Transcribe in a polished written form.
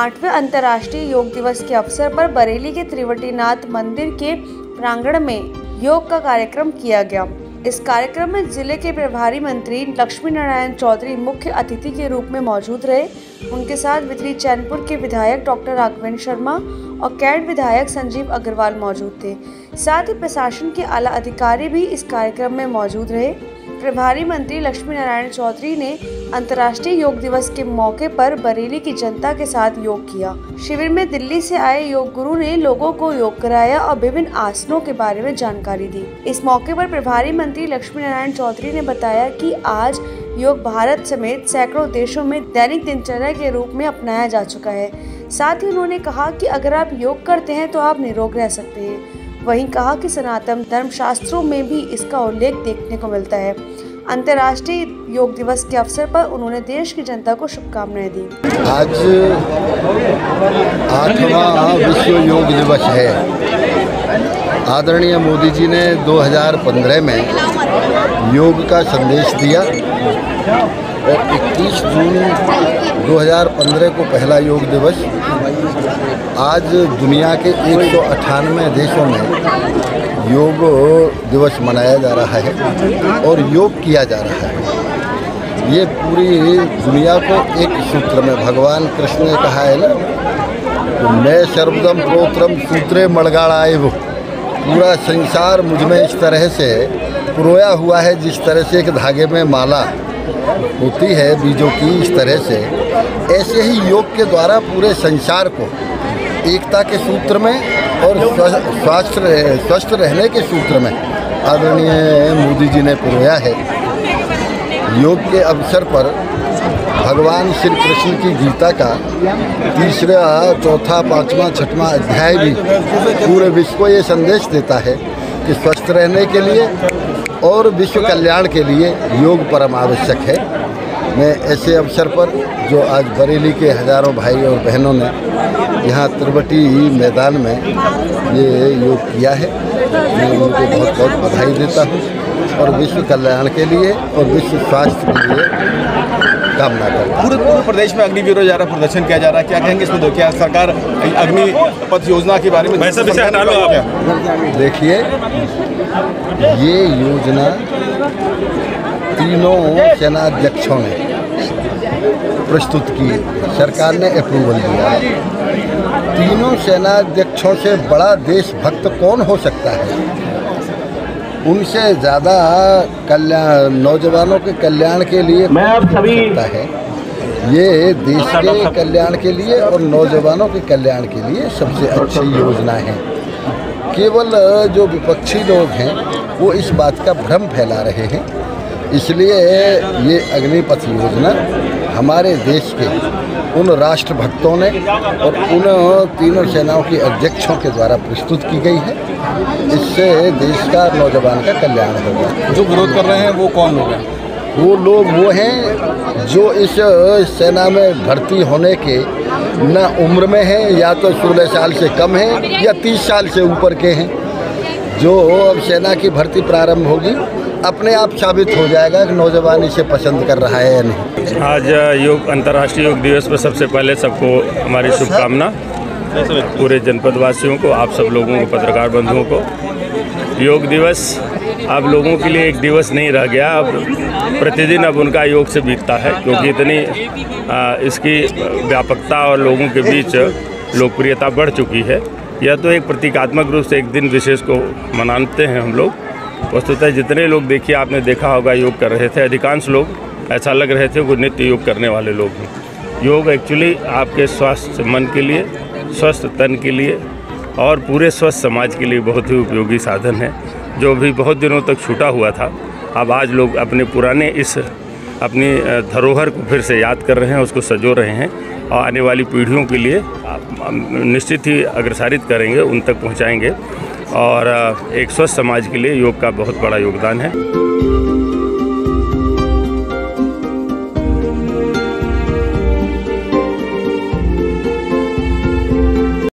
8वें अंतर्राष्ट्रीय योग दिवस के अवसर पर बरेली के त्रिवटीनाथ मंदिर के प्रांगण में योग का कार्यक्रम किया गया। इस कार्यक्रम में जिले के प्रभारी मंत्री लक्ष्मी नारायण चौधरी मुख्य अतिथि के रूप में मौजूद रहे। उनके साथ वितरी चैनपुर के विधायक डॉक्टर राघवेंद्र शर्मा और कैड विधायक संजीव अग्रवाल मौजूद थे। साथ ही प्रशासन के आला अधिकारी भी इस कार्यक्रम में मौजूद रहे। प्रभारी मंत्री लक्ष्मी नारायण चौधरी ने अंतर्राष्ट्रीय योग दिवस के मौके पर बरेली की जनता के साथ योग किया। शिविर में दिल्ली से आए योग गुरु ने लोगों को योग कराया और विभिन्न आसनों के बारे में जानकारी दी। इस मौके पर प्रभारी मंत्री लक्ष्मी नारायण चौधरी ने बताया कि आज योग भारत समेत सैकड़ों देशों में दैनिक दिनचर्या के रूप में अपनाया जा चुका है। साथ ही उन्होंने कहा कि अगर आप योग करते हैं तो आप निरोग रह सकते हैं। वहीं कहा कि सनातन धर्मशास्त्रों में भी इसका उल्लेख देखने को मिलता है। अंतर्राष्ट्रीय योग दिवस के अवसर पर उन्होंने देश की जनता को शुभकामनाएं दी। आज 8वां विश्व योग दिवस है। आदरणीय मोदी जी ने 2015 में योग का संदेश दिया और 21 जून 2015 को पहला योग दिवस। आज दुनिया के 198 देशों में योग दिवस मनाया जा रहा है और योग किया जा रहा है। ये पूरी दुनिया को एक सूत्र में भगवान कृष्ण ने कहा है ना, तो मैं सर्वदम प्रोत्रम सूत्रे मड़गाड़ाए वो, पूरा संसार मुझ में इस तरह से पुरोया हुआ है जिस तरह से एक धागे में माला होती है बीजों की, इस तरह से ऐसे ही योग के द्वारा पूरे संसार को एकता के सूत्र में और स्वस्थ रहने के सूत्र में आदरणीय मोदी जी ने पुरोया है। योग के अवसर पर भगवान श्री कृष्ण की गीता का 3रा, 4था, 5वां, 6वां अध्याय भी पूरे विश्व को ये संदेश देता है कि स्वस्थ रहने के लिए और विश्व कल्याण के लिए योग परम आवश्यक है। मैं ऐसे अवसर पर जो आज बरेली के हजारों भाई और बहनों ने यहाँ त्रिवटी मैदान में ये योग किया है, मैं उनको बहुत बहुत बधाई देता हूँ और विश्व कल्याण के लिए और विश्व स्वास्थ्य के लिए कामना करता हूँ। पूरे प्रदेश में अग्निवीर जा रहा प्रदर्शन किया जा रहा है, क्या कहेंगे इसमें? क्या सरकार अग्निपथ योजना के बारे में देखिए, ये योजना तीनों सेनाध्यक्षों ने प्रस्तुत की, सरकार ने अप्रूवल दिया। तीनों सेनाध्यक्षों से बड़ा देशभक्त कौन हो सकता है? उनसे ज़्यादा कल्याण, नौजवानों के कल्याण के लिए सकता है। ये देश के कल्याण के लिए और नौजवानों के कल्याण के लिए सबसे अच्छी योजना है। केवल जो विपक्षी लोग हैं वो इस बात का भ्रम फैला रहे हैं। इसलिए ये अग्निपथ योजना हमारे देश के उन राष्ट्रभक्तों ने और उन तीनों सेनाओं के अध्यक्षों के द्वारा प्रस्तुत की गई है। इससे देश का, नौजवान का कल्याण होगा। जो विरोध कर रहे हैं वो कौन लोग हैं? वो लोग वो हैं जो इस सेना में भर्ती होने के न उम्र में हैं, या तो 16 साल से कम हैं या 30 साल से ऊपर के हैं। जो अब सेना की भर्ती प्रारंभ होगी, अपने आप साबित हो जाएगा कि नौजवान इसे पसंद कर रहा है या नहीं। आज योग अंतर्राष्ट्रीय योग दिवस पर सबसे पहले सबको हमारी शुभकामना, पूरे जनपद वासियों को, आप सब लोगों को, पत्रकार बंधुओं को। योग दिवस आप लोगों के लिए एक दिवस नहीं रह गया, अब प्रतिदिन अब उनका योग से बीतता है, क्योंकि इतनी इसकी व्यापकता और लोगों के बीच लोकप्रियता बढ़ चुकी है। यह तो एक प्रतीकात्मक रूप से एक दिन विशेष को मनाते हैं हम लोग। वस्तुतः जितने लोग देखिए, आपने देखा होगा योग कर रहे थे, अधिकांश लोग ऐसा लग रहे थे वो नित्य योग करने वाले लोग हैं। योग एक्चुअली आपके स्वास्थ्य मन के लिए, स्वस्थ तन के लिए और पूरे स्वस्थ समाज के लिए बहुत ही उपयोगी साधन है, जो भी बहुत दिनों तक छूटा हुआ था। अब आज लोग अपने पुराने अपनी धरोहर को फिर से याद कर रहे हैं, उसको संजो रहे हैं और आने वाली पीढ़ियों के लिए निश्चित ही अग्रसारित करेंगे, उन तक पहुंचाएंगे। और एक स्वस्थ समाज के लिए योग का बहुत बड़ा योगदान है।